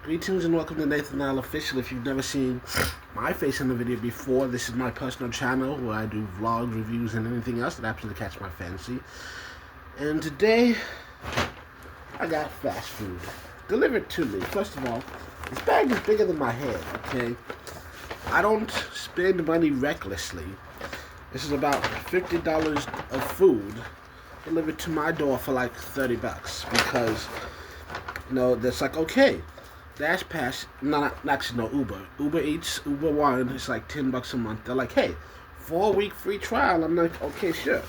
Greetings and welcome to Nathan L Official. If you've never seen my face in the video before, this is my personal channel where I do vlogs, reviews, and anything else that happens to catch my fancy. And today, I got fast food delivered to me. First of all, this bag is bigger than my head, okay? I don't spend money recklessly. This is about $50 of food delivered to my door for like $30 because, that's like, okay. Dash Pass, Uber Eats, Uber One, it's like $10 a month. They're like, hey, 4-week free trial. I'm like, okay, sure.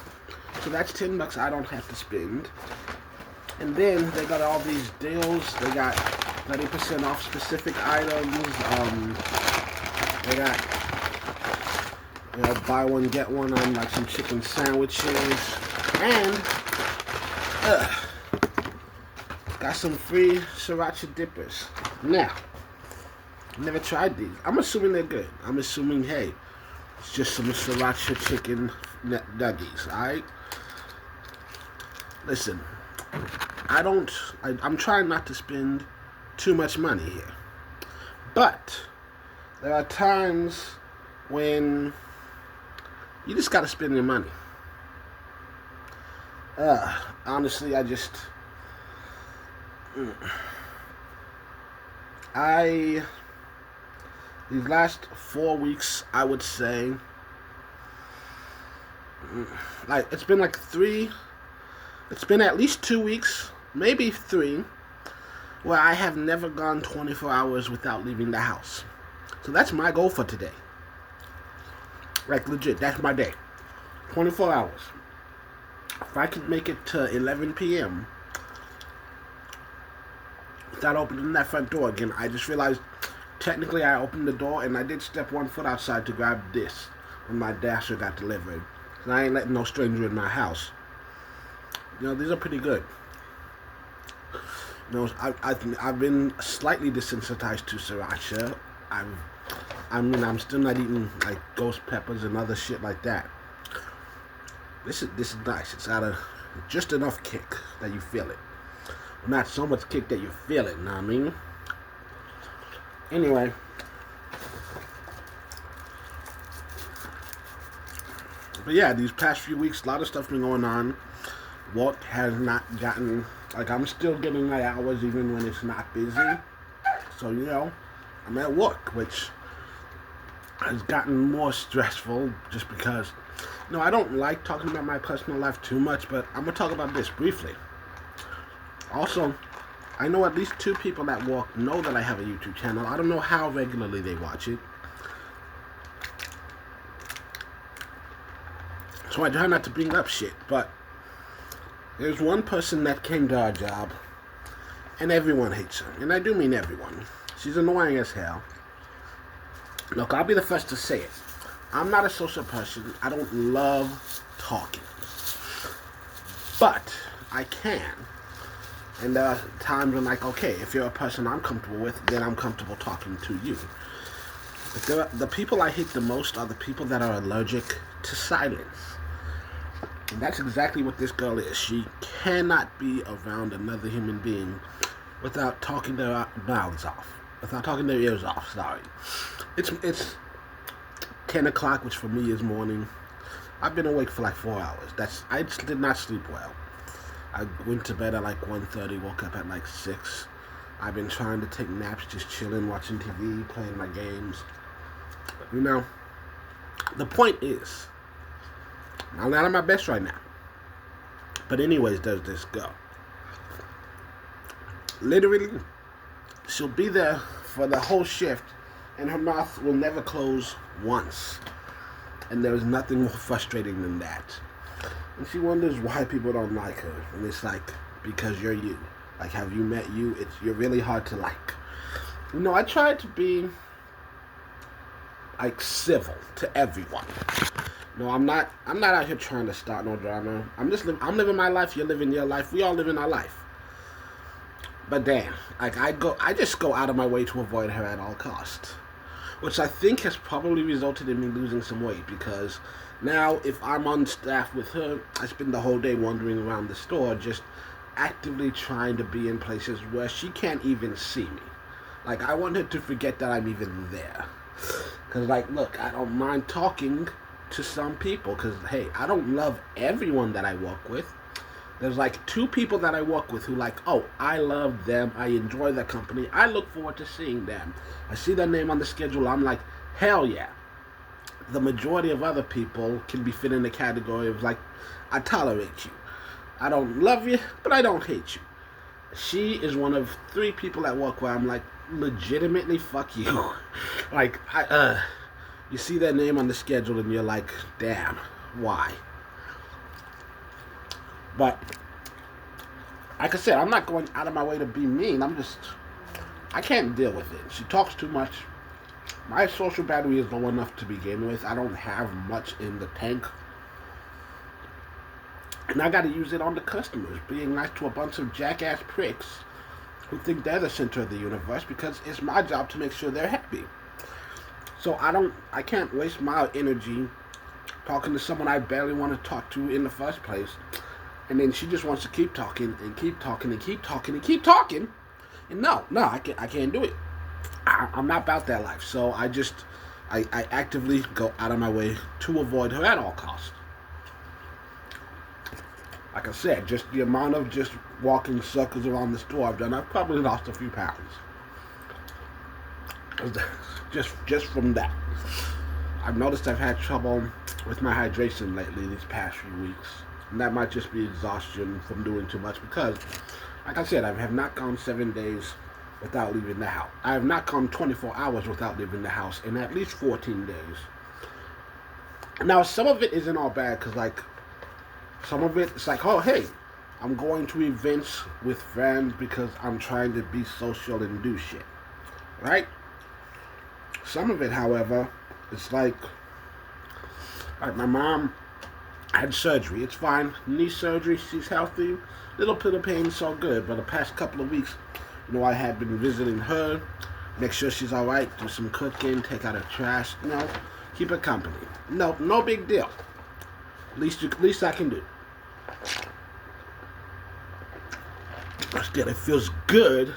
So that's $10 I don't have to spend. And then they got all these deals. They got 30% off specific items. They got, buy one, get one on like some chicken sandwiches. And, got some free sriracha dippers. Now, never tried these. I'm assuming they're good. I'm assuming, hey, it's just some sriracha chicken nuggies, alright? Listen, I'm trying not to spend too much money here. But, there are times when you just gotta spend your money. Honestly, these last 4 weeks, I would say, it's been at least 2 weeks, maybe 3, where I have never gone 24 hours without leaving the house. So that's my goal for today. Like, legit, that's my day. 24 hours. If I can make it to 11 p.m., without opening that front door again, I just realized technically I opened the door and I did step 1 foot outside to grab this when my dasher got delivered. And I ain't letting no stranger in my house. These are pretty good. I've been slightly desensitized to sriracha. I'm still not eating like ghost peppers and other shit like that. This is nice. It's got just enough kick that you feel it. Not so much kick that you feel it, know what I mean? Anyway. But yeah, these past few weeks, a lot of stuff been going on. Work has not gotten, I'm still getting my hours even when it's not busy. So, I'm at work, which has gotten more stressful just because, I don't like talking about my personal life too much, but I'm going to talk about this briefly. Also, I know at least 2 people at work know that I have a YouTube channel. I don't know how regularly they watch it. So I try not to bring up shit, but there's one person that came to our job, and everyone hates her. And I do mean everyone. She's annoying as hell. Look, I'll be the first to say it. I'm not a social person. I don't love talking. But I can. And there are times when, okay, if you're a person I'm comfortable with, then I'm comfortable talking to you. But the people I hate the most are the people that are allergic to silence. And that's exactly what this girl is. She cannot be around another human being without talking their mouths off. Without talking their ears off, sorry. It's 10 o'clock, which for me is morning. I've been awake for like 4 hours. I just did not sleep well. I went to bed at like 1:30, woke up at like 6. I've been trying to take naps, just chilling, watching TV, playing my games. The point is, I'm not at my best right now. But anyways, there's this girl. Literally, she'll be there for the whole shift, and her mouth will never close once. And there's nothing more frustrating than that. And she wonders why people don't like her. And it's like, because you're you. Like, have you met you? You're really hard to like. I try to be, civil to everyone. I'm not out here trying to start no drama. I'm living my life, you're living your life. We all live in our life. But damn, I just go out of my way to avoid her at all costs. Which I think has probably resulted in me losing some weight because now if I'm on staff with her, I spend the whole day wandering around the store just actively trying to be in places where she can't even see me. Like, I want her to forget that I'm even there. Because, like, look, I don't mind talking to some people. Because, hey, I don't love everyone that I work with. There's, like, 2 people that I work with who, like, oh, I love them. I enjoy their company. I look forward to seeing them. I see their name on the schedule. I'm like, hell yeah. The majority of other people can be fit in the category of, like, I tolerate you. I don't love you, but I don't hate you. She is one of 3 people at work where I'm like, legitimately, fuck you. Like, you see their name on the schedule and you're like, damn, why? But, like I said, I'm not going out of my way to be mean. I can't deal with it. She talks too much. My social battery is low enough to begin with. I don't have much in the tank. And I got to use it on the customers, being nice to a bunch of jackass pricks who think they're the center of the universe, because it's my job to make sure they're happy. So I can't waste my energy talking to someone I barely want to talk to in the first place. And then she just wants to keep talking and keep talking and keep talking and keep talking. And no, I can't do it. I'm not about that life. So I actively go out of my way to avoid her at all costs. Like I said, just the amount of just walking circles around the store I've done, I've probably lost a few pounds. Just from that. I've noticed I've had trouble with my hydration lately these past few weeks. And that might just be exhaustion from doing too much because, like I said, I have not gone 7 days without leaving the house. I have not gone 24 hours without leaving the house in at least 14 days. Now, some of it isn't all bad because, like, some of it's like, oh, hey, I'm going to events with friends because I'm trying to be social and do shit. Right? Some of it, however, it's like my mom had surgery. It's fine. Knee surgery. She's healthy. Little bit of pain, so good. But the past couple of weeks, I had been visiting her, make sure she's all right, do some cooking, take out her trash, keep her company. No big deal. Least I can do. Still, it feels good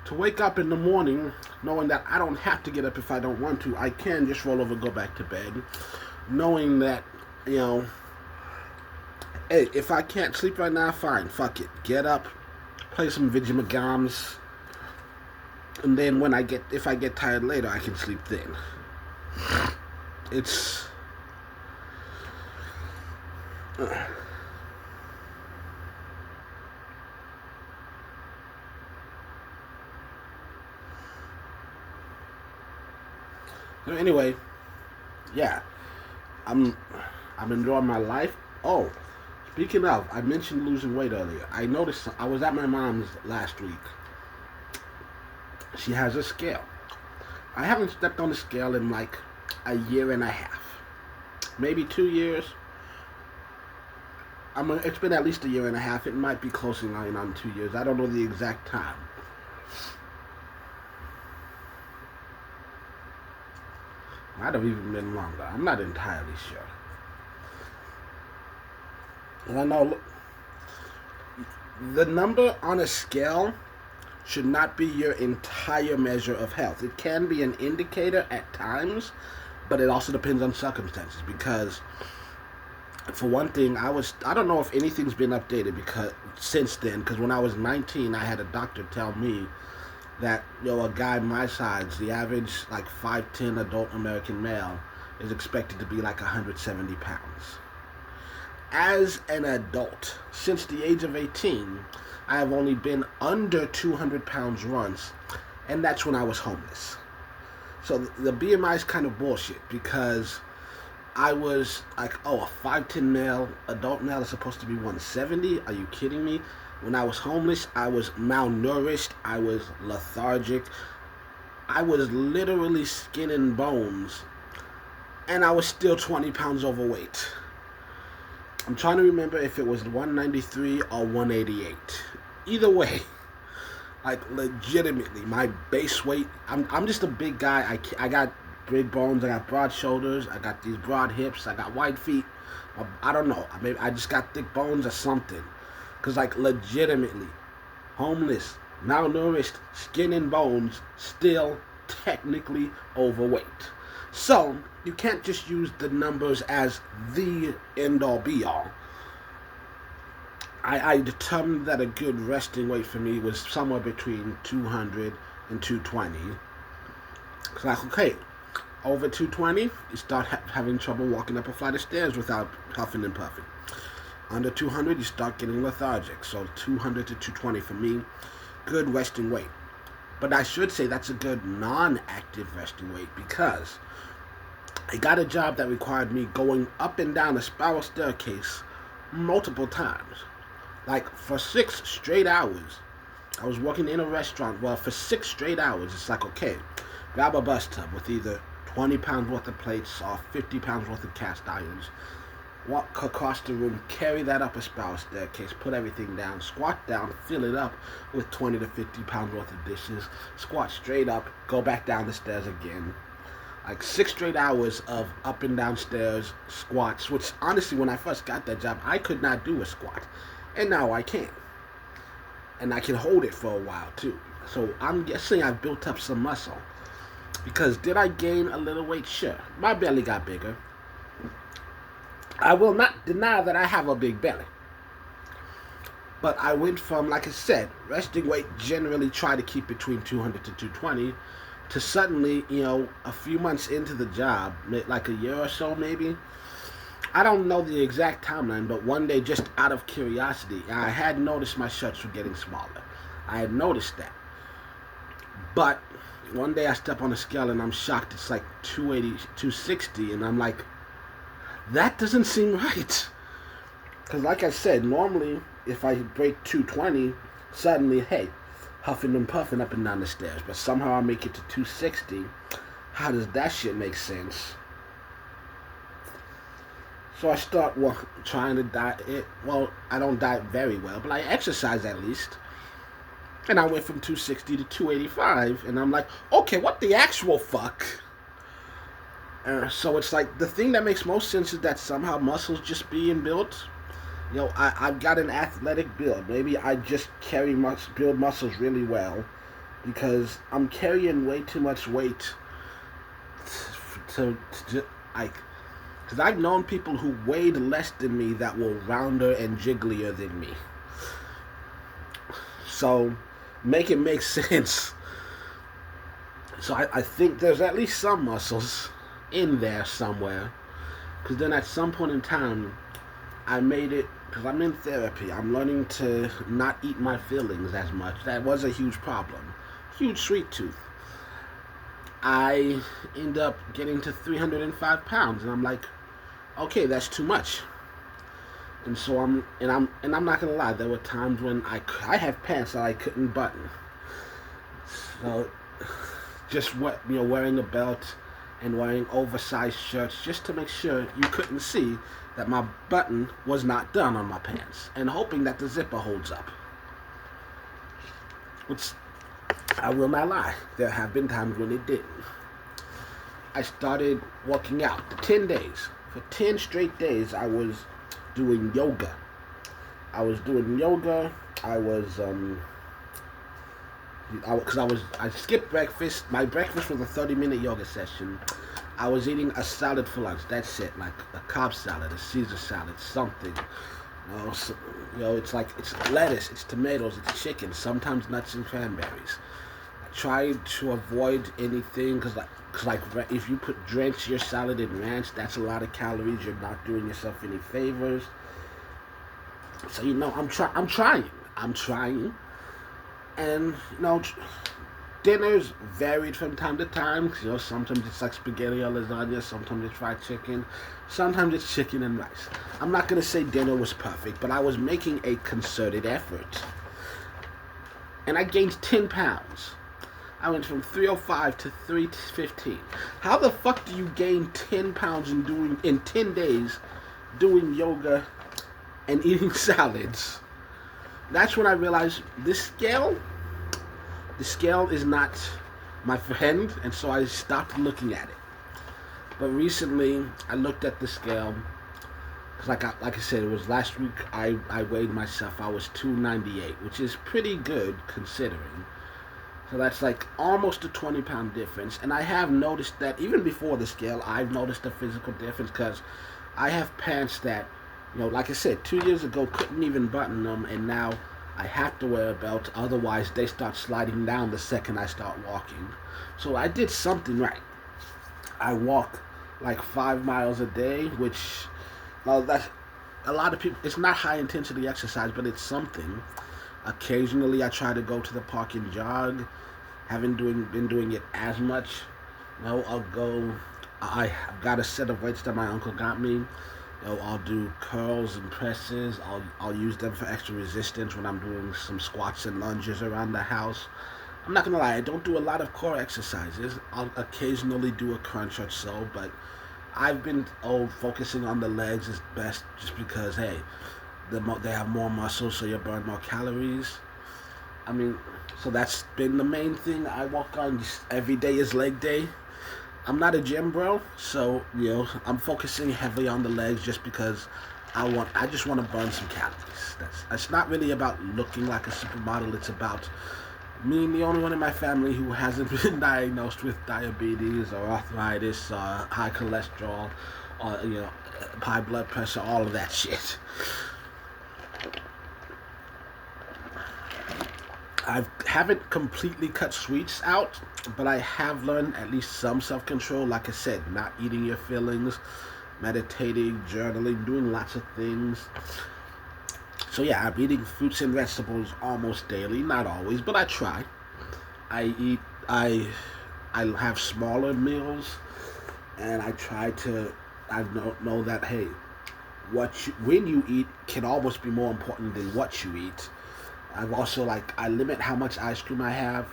to wake up in the morning knowing that I don't have to get up if I don't want to. I can just roll over and go back to bed, knowing that, hey, if I can't sleep right now, fine, fuck it. Get up, play some Vigimagams, and then if I get tired later, I can sleep then. It's so anyway, yeah, I'm enjoying my life. Oh, speaking of, I mentioned losing weight earlier. I noticed I was at my mom's last week. She has a scale. I haven't stepped on the scale in like a year and a half, maybe 2 years. It's been at least a year and a half. It might be closing on 2 years. I don't know the exact time. Might have even been longer. I'm not entirely sure. And I know the number on a scale should not be your entire measure of health. It can be an indicator at times, but it also depends on circumstances. Because, for one thing, I don't know if anything's been updated since then. Because when I was 19, I had a doctor tell me that a guy my size, the average like 5'10" adult American male, is expected to be like 170 pounds. As an adult, since the age of 18, I have only been under 200 pounds once, and that's when I was homeless. So the BMI is kind of bullshit, because I was like, a 5'10" male, adult male is supposed to be 170? Are you kidding me? When I was homeless, I was malnourished, I was lethargic, I was literally skin and bones, and I was still 20 pounds overweight. I'm trying to remember if it was 193 or 188. Either way, like legitimately, my base weight, I'm just a big guy. I got big bones, I got broad shoulders, I got these broad hips, I got wide feet. I don't know, maybe I just got thick bones or something. Because, like, legitimately, homeless, malnourished, skin and bones, still technically overweight. So, you can't just use the numbers as the end-all be-all. I determined that a good resting weight for me was somewhere between 200 and 220. It's like, okay, over 220, you start having trouble walking up a flight of stairs without huffing and puffing. Under 200, you start getting lethargic. So 200 to 220 for me, good resting weight. But I should say that's a good non-active resting weight because I got a job that required me going up and down a spiral staircase multiple times. Like for 6 straight hours. I was working in a restaurant. Well, for 6 straight hours, it's like, okay, grab a bus tub with either 20 pounds worth of plates or 50 pounds worth of cast irons. Walk across the room, carry that up a spiral staircase, put everything down, squat down, fill it up with 20 to 50 pounds worth of dishes, squat straight up, go back down the stairs again. Like 6 straight hours of up and down stairs, squats, which honestly, when I first got that job, I could not do a squat. And now I can. And I can hold it for a while too. So I'm guessing I've built up some muscle. Because did I gain a little weight? Sure. My belly got bigger. I will not deny that I have a big belly. But I went from, like I said, resting weight, generally try to keep between 200 to 220, to suddenly, a few months into the job, like a year or so maybe, I don't know the exact timeline, but one day, just out of curiosity, I had noticed my shirts were getting smaller. I had noticed that. But one day I step on a scale and I'm shocked. It's like 280, 260, and I'm like, that doesn't seem right. Because like I said, normally if I break 220, suddenly, hey, huffing and puffing up and down the stairs. But somehow I make it to 260. How does that shit make sense? So I start trying to diet. Well, I don't diet very well, but I exercise at least. And I went from 260 to 285, and I'm like, okay, what the actual fuck? So it's like, the thing that makes most sense is that somehow muscles just being built. I've got an athletic build. Maybe I just build muscles really well because I'm carrying way too much weight because I've known people who weighed less than me that were rounder and jigglier than me. So, make it make sense. So I think there's at least some muscles in there somewhere. Because then at some point in time, I made it, because I'm in therapy, I'm learning to not eat my feelings as much. That was a huge problem. Huge sweet tooth. I end up getting to 305 pounds, and I'm like, okay, that's too much. And so I'm not gonna lie, there were times when I have pants that I couldn't button. So just wearing a belt and wearing oversized shirts just to make sure you couldn't see that my button was not done on my pants, and hoping that the zipper holds up. Which I will not lie, there have been times when it didn't. I started working out. 10 days. For 10 straight days, I was doing yoga. I skipped breakfast. My breakfast was a 30-minute yoga session. I was eating a salad for lunch. That's it, like a Cobb salad, a Caesar salad, something. It's lettuce, it's tomatoes, it's chicken, sometimes nuts and cranberries. I tried to avoid anything because if you drench your salad in ranch, that's a lot of calories. You're not doing yourself any favors. So I'm trying, and dinners varied from time to time. Sometimes it's like spaghetti or lasagna, sometimes it's fried chicken, sometimes it's chicken and rice. I'm not gonna say dinner was perfect, but I was making a concerted effort, and I gained 10 pounds. I went from 305 to 315. How the fuck do you gain 10 pounds in 10 days doing yoga and eating salads? That's when I realized the scale is not my friend, and so I stopped looking at it. But recently, I looked at the scale, Cause like I said, it was last week. I weighed myself. I was 298, which is pretty good considering. So that's like almost a 20-pound difference. And I have noticed that even before the scale, I've noticed a physical difference because I have pants that, like I said, 2 years ago couldn't even button them, and now I have to wear a belt. Otherwise, they start sliding down the second I start walking. So I did something right. I walk like 5 miles a day, which, well, that's a lot of people. It's not high intensity exercise, but it's something. Occasionally, I try to go to the park and jog. Haven't been doing it as much. I'll go. I've got a set of weights that my uncle got me. I'll do curls and presses. I'll use them for extra resistance when I'm doing some squats and lunges around the house. I'm not gonna lie, I don't do a lot of core exercises. I'll occasionally do a crunch or so, but I've been focusing on the legs is best just because hey, they have more muscles, so you burn more calories. I mean, so that's been the main thing I walk on. Just every day is leg day. I'm not a gym bro, so I'm focusing heavily on the legs just because I just want to burn some calories. That's not really about looking like a supermodel. It's about me, the only one in my family who hasn't been diagnosed with diabetes or arthritis or high cholesterol or high blood pressure, all of that shit. I haven't completely cut sweets out, but I have learned at least some self-control. Like I said, not eating your feelings, meditating, journaling, doing lots of things. So yeah, I'm eating fruits and vegetables almost daily. Not always, but I try. I have smaller meals, and I try to. I know that hey, when you eat can almost be more important than what you eat. I've also I limit how much ice cream I have.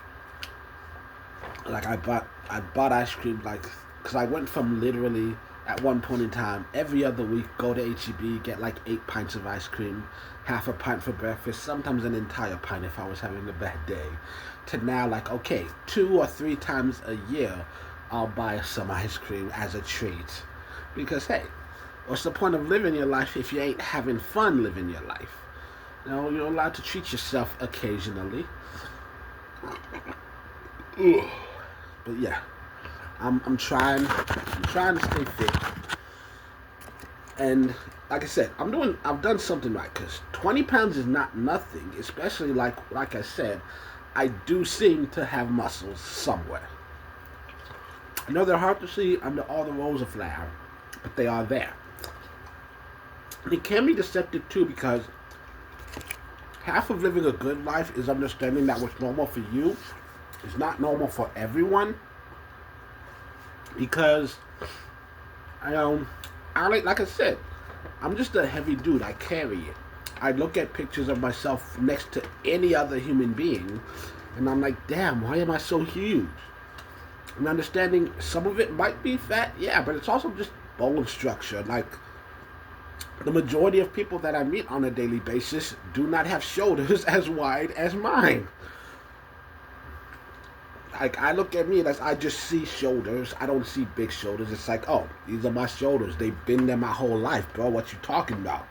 Like I bought ice cream because I went from literally at one point in time every other week go to HEB, get like 8 pints of ice cream, half a pint for breakfast, sometimes an entire pint if I was having a bad day, to now okay, 2 or 3 times a year I'll buy some ice cream as a treat. Because hey, what's the point of living your life if you ain't having fun living your life? You're allowed to treat yourself occasionally. But yeah, I'm trying to stay fit. And like I said, I've done something right because 20 pounds is not nothing, especially like I said, I do seem to have muscles somewhere. I know they're hard to see under all the rows of flour, but they are there. And it can be deceptive too because half of living a good life is understanding that what's normal for you is not normal for everyone. Because like I said, I'm just a heavy dude. I carry it. I look at pictures of myself next to any other human being, and I'm like, damn, why am I so huge? And understanding some of it might be fat, yeah, but it's also just bone structure. Like, the majority of people that I meet on a daily basis do not have shoulders as wide as mine. Like, I look at me and I just see shoulders. I don't see big shoulders. It's like, oh, these are my shoulders. They've been there my whole life, bro. What you talking about?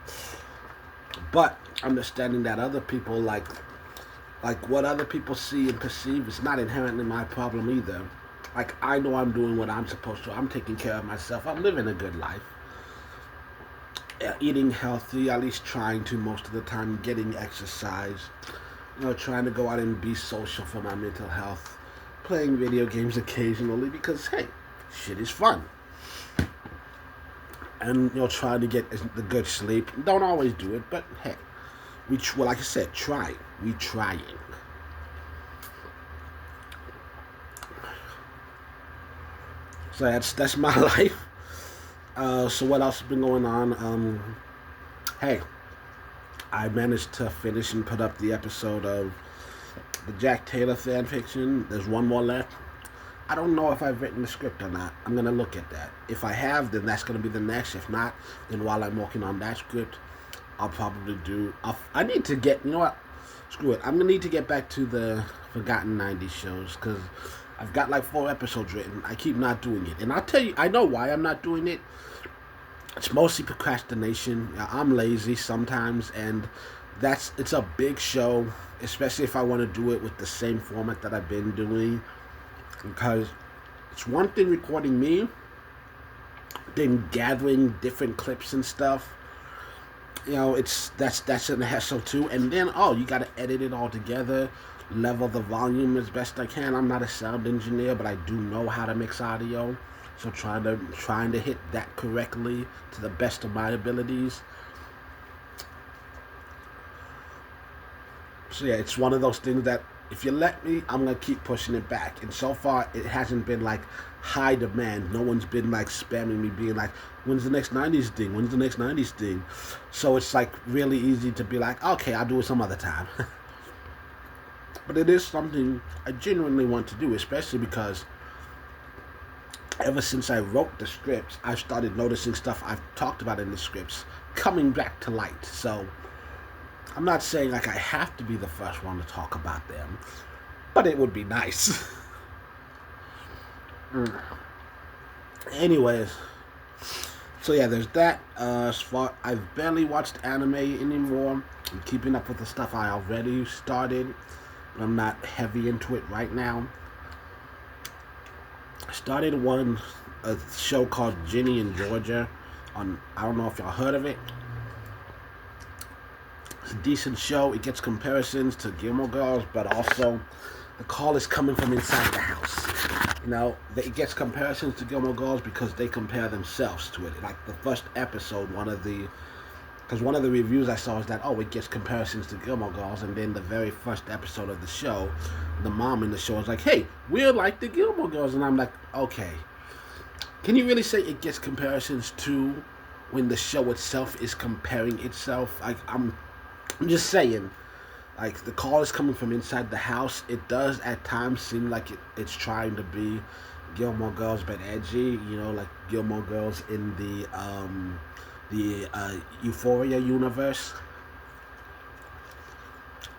But understanding that other people, like what other people see and perceive is not inherently my problem either. Like, I know I'm doing what I'm supposed to. I'm taking care of myself. I'm living a good life. Eating healthy, at least trying to most of the time, getting exercise, trying to go out and be social for my mental health, playing video games occasionally because, hey, shit is fun. And, trying to get the good sleep. Don't always do it, but hey, like I said, try. We trying. So that's my life. So what else has been going on? Hey, I managed to finish and put up the episode of the Jack Taylor fan fiction. There's one more left. I don't know if I've written the script or not. I'm going to look at that. If I have, then that's going to be the next. If not, then while I'm working on that script, I'll probably I need to get, you know what? Screw it. I'm going to need to get back to the Forgotten 90s shows because I've got like 4 episodes written. I keep not doing it. And I'll tell you, I know why I'm not doing it. It's mostly procrastination. I'm lazy sometimes, and it's a big show, especially if I want to do it with the same format that I've been doing, because it's one thing recording me, then gathering different clips and stuff. That's an hassle too. And then you got to edit it all together, level the volume as best I can. I'm not a sound engineer, but I do know how to mix audio. So trying to hit that correctly to the best of my abilities. So yeah, it's one of those things that if you let me, I'm gonna keep pushing it back. And so far, it hasn't been like high demand. No one's been like spamming me, being like, "When's the next '90s thing? When's the next '90s thing?" So it's like really easy to be like, "Okay, I'll do it some other time." But it is something I genuinely want to do, especially because ever since I wrote the scripts, I've started noticing stuff I've talked about in the scripts coming back to light. So I'm not saying like I have to be the first one to talk about them, but it would be nice. Anyways, so yeah, there's that. As far I've barely watched anime anymore. I'm keeping up with the stuff I already started, but I'm not heavy into it right now. I started a show called Ginny in Georgia. I don't know if y'all heard of it. It's a decent show. It gets comparisons to Gilmore Girls, but also the call is coming from inside the house. It gets comparisons to Gilmore Girls because they compare themselves to it. Like the first episode, because one of the reviews I saw is that, it gets comparisons to Gilmore Girls, and then the very first episode of the show, the mom in the show is like, "Hey, we're like the Gilmore Girls," and I'm like, okay. Can you really say it gets comparisons to when the show itself is comparing itself? I'm just saying, like, the call is coming from inside the house. It does at times seem like it's trying to be Gilmore Girls but edgy, like Gilmore Girls in the Euphoria universe.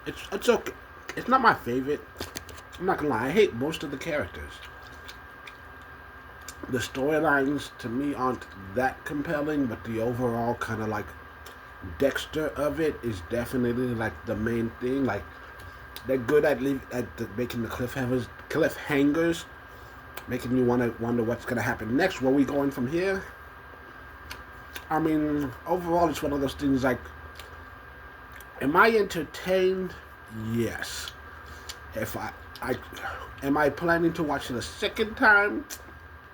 It's okay. It's not my favorite. I'm not gonna lie. I hate most of the characters. The storylines to me aren't that compelling, but the overall kind of like Dexter of it is definitely like the main thing. Like they're good at making the cliffhangers, making you want to wonder what's gonna happen next. Where we going from here? I mean, overall, it's one of those things like, am I entertained? Yes. If I am I planning to watch it a second time?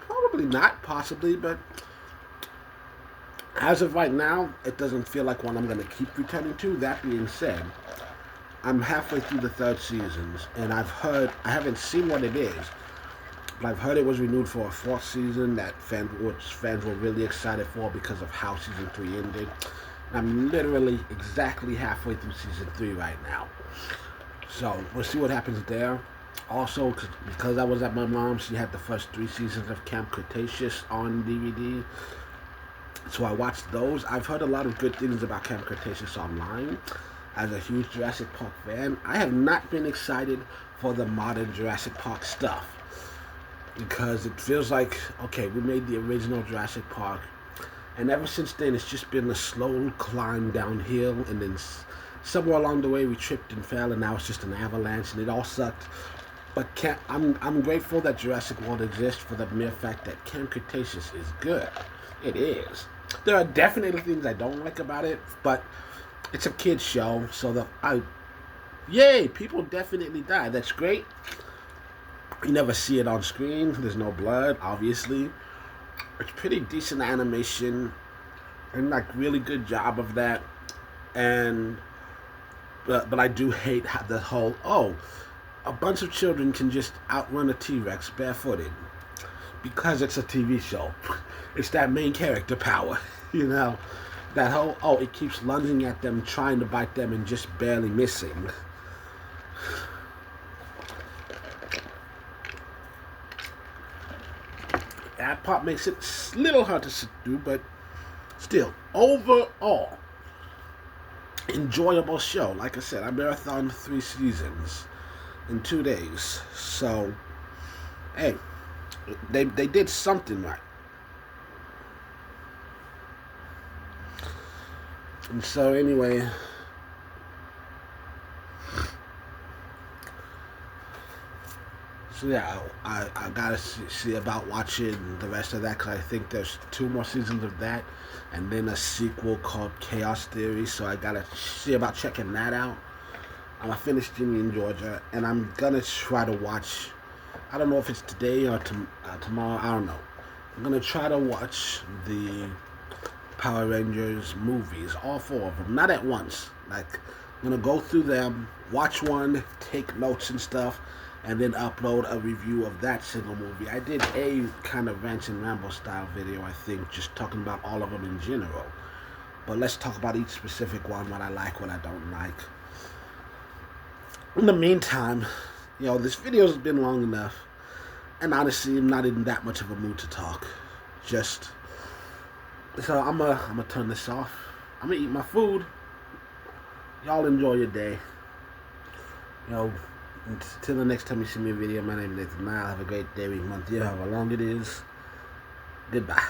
Probably not, possibly, but as of right now, it doesn't feel like one I'm going to keep returning to. That being said, I'm halfway through the third seasons, and I haven't seen what it is, but I've heard it was renewed for a fourth season which fans were really excited for because of how season 3 ended. And I'm literally exactly halfway through season 3 right now. So we'll see what happens there. Also, because I was at my mom's, she had the first 3 seasons of Camp Cretaceous on DVD. So I watched those. I've heard a lot of good things about Camp Cretaceous online. As a huge Jurassic Park fan, I have not been excited for the modern Jurassic Park stuff. Because it feels like, okay, we made the original Jurassic Park. And ever since then, it's just been a slow climb downhill. And then somewhere along the way, we tripped and fell. And now it's just an avalanche. And it all sucked. But I'm grateful that Jurassic World exists for the mere fact that Camp Cretaceous is good. It is. There are definitely things I don't like about it, but it's a kid's show, so yay, people definitely die. That's great. You never see it on screen. There's no blood, obviously. It's pretty decent animation, and like really good job of that. But I do hate how the whole a bunch of children can just outrun a T-Rex barefooted because it's a TV show. It's that main character power, That whole, it keeps lunging at them, trying to bite them, and just barely missing. That part makes it a little hard to sit through, but still, overall, enjoyable show. Like I said, I marathoned 3 seasons in 2 days. So, hey, they did something right. And so anyway, so yeah, I gotta see about watching the rest of that because I think there's 2 more seasons of that, and then a sequel called Chaos Theory. So I gotta see about checking that out. I'm gonna finish Ginny in Georgia, and I'm gonna try to watch. I don't know if it's today or tomorrow. I don't know. I'm gonna try to watch the Power Rangers movies, all 4 of them, not at once. Like, I'm gonna go through them, watch one, take notes and stuff, and then upload a review of that single movie. I did a kind of rant and ramble style video, I think, just talking about all of them in general. But let's talk about each specific one, what I like, what I don't like. In the meantime, this video's been long enough, and honestly, I'm not in that much of a mood to talk. So I'm gonna turn this off. I'm gonna eat my food. Y'all enjoy your day. Until the next time you see me a video, my name is Nathan Nile. Have a great day, week, month, year, however long it is. Goodbye.